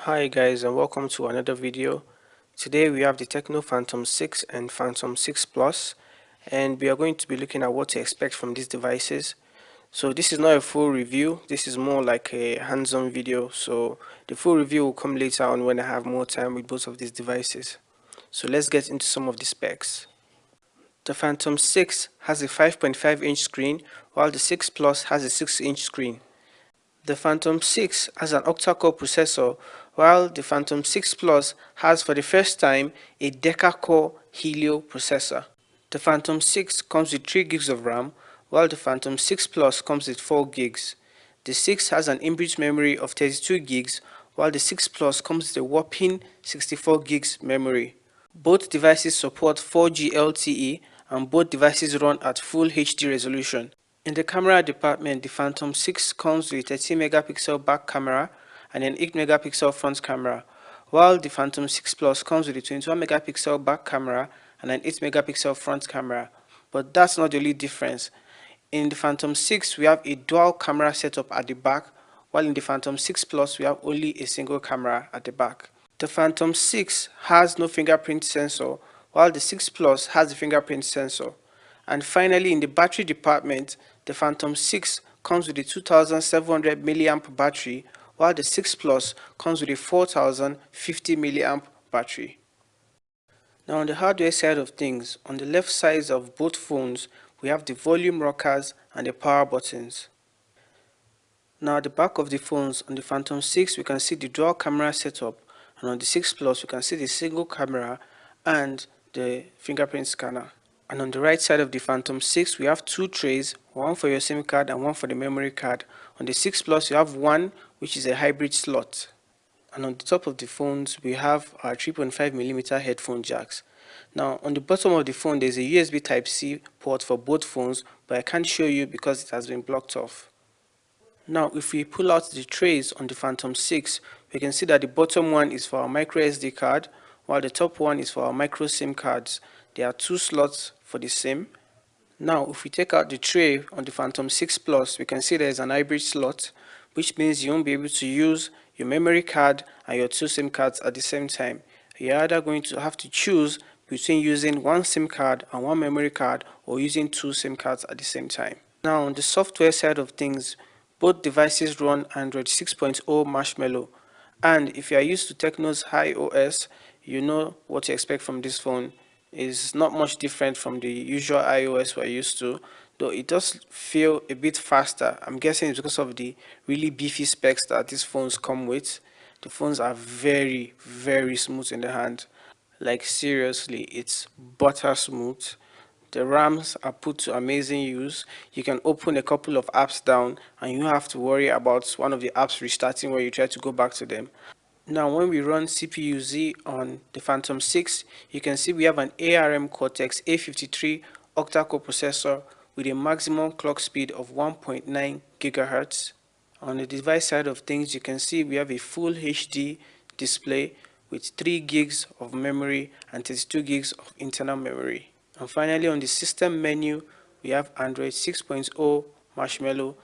Hi guys, and welcome to another video. Today we have the Tecno Phantom 6 and Phantom 6 Plus, and we are going to be looking at what to expect from these devices. So this is not a full review, this is more like a hands-on video, so the full review will come later on when I have more time with both of these devices. So let's get into some of the specs. The Phantom 6 has a 5.5-inch screen, while the 6 Plus has a 6-inch screen. The Phantom 6 has an octa-core processor, while the Phantom 6 Plus has for the first time a deca-core Helio processor. The Phantom 6 comes with 3 gigs of RAM, while the Phantom 6 Plus comes with 4 gigs. The 6 has an inbuilt memory of 32 gigs, while the 6 Plus comes with a whopping 64 gigs memory. Both devices support 4G LTE and both devices run at full HD resolution. In the camera department, the Phantom 6 comes with a 13 megapixel back camera and an 8 megapixel front camera, while the Phantom 6 Plus comes with a 21 megapixel back camera and an 8 megapixel front camera. But that's not the only difference. In the Phantom 6, we have a dual camera setup at the back, while in the Phantom 6 Plus, we have only a single camera at the back. The Phantom 6 has no fingerprint sensor, while the 6 Plus has a fingerprint sensor. And finally, in the battery department, the Phantom 6 comes with a 2700 mAh battery, while the 6 Plus comes with a 4050 mAh battery. Now on the hardware side of things, on the left sides of both phones, we have the volume rockers and the power buttons. Now at the back of the phones, on the Phantom 6 we can see the dual camera setup, and on the 6 Plus we can see the single camera and the fingerprint scanner. And on the right side of the Phantom 6 we have two trays, one for your SIM card and one for the memory card. On the 6 Plus you have one which is a hybrid slot. And on the top of the phones we have our 3.5mm headphone jacks. Now on the bottom of the phone there is a USB Type-C port for both phones, but I can't show you because it has been blocked off. Now if we pull out the trays on the Phantom 6, we can see that the bottom one is for our micro SD card, while the top one is for our micro SIM cards. There are two slots for the SIM. Now if we take out the tray on the Phantom 6 Plus, we can see there is an hybrid slot, which means you won't be able to use your memory card and your two SIM cards at the same time. You're either going to have to choose between using one SIM card and one memory card, or using two SIM cards at the same time. Now on the software side of things, both devices run Android 6.0 Marshmallow, and if you are used to Tecno's iOS, you know what to expect from this phone. Is not much different from the usual iOS we're used to, though it does feel a bit faster. I'm guessing it's because of the really beefy specs that these phones come with. The phones are very, very smooth in the hand. Like seriously, it's butter smooth. The RAMs are put to amazing use. You can open a couple of apps down and you don't have to worry about one of the apps restarting when you try to go back to them. Now when we run CPU-Z on the Phantom 6, you can see we have an ARM Cortex A53 octa-core processor with a maximum clock speed of 1.9 GHz. On the device side of things, you can see we have a full HD display with 3 gigs of memory and 32 gigs of internal memory. And finally, on the system menu, we have Android 6.0 Marshmallow.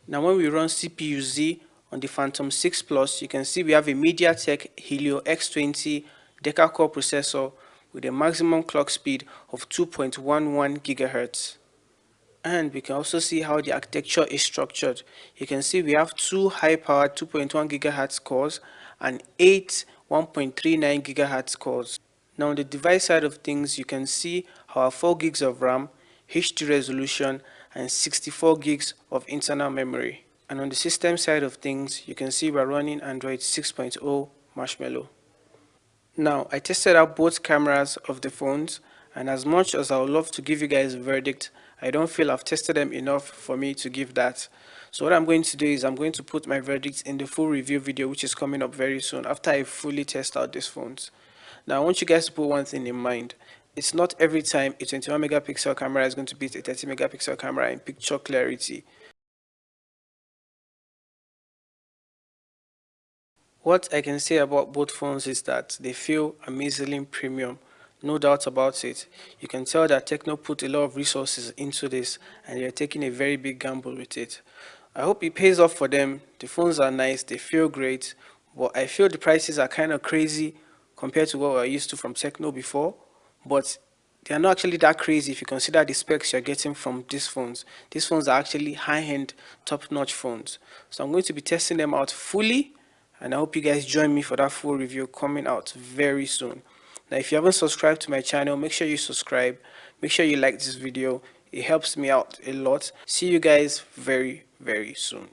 Now when we run CPU-Z on the Phantom 6 Plus, you can see we have a MediaTek Helio X20 deca-core processor with a maximum clock speed of 2.11 GHz. And we can also see how the architecture is structured. You can see we have two high-powered 2.1 GHz cores and 8 1.39 GHz cores. Now on the device side of things, you can see our 4 gigs of RAM, HD resolution, and 64 gigs of internal memory. And on the system side of things, you can see we're running Android 6.0 Marshmallow. Now, I tested out both cameras of the phones, and as much as I would love to give you guys a verdict, I don't feel I've tested them enough for me to give that. So what I'm going to do is I'm going to put my verdict in the full review video, which is coming up very soon after I fully test out these phones. Now, I want you guys to put one thing in mind. It's not every time a 21 megapixel camera is going to beat a 30 megapixel camera in picture clarity. What I can say about both phones is that they feel amazingly premium, no doubt about it. You can tell that Tecno put a lot of resources into this and they're taking a very big gamble with it. I hope it pays off for them. The phones are nice, they feel great, but I feel the prices are kind of crazy compared to what we're used to from Tecno before. But they are not actually that crazy if you consider the specs you're getting from these phones. These phones are actually high-end, top-notch phones. So I'm going to be testing them out fully, and I hope you guys join me for that full review coming out very soon. Now, if you haven't subscribed to my channel, make sure you subscribe. Make sure you like this video. It helps me out a lot. See you guys very, very soon.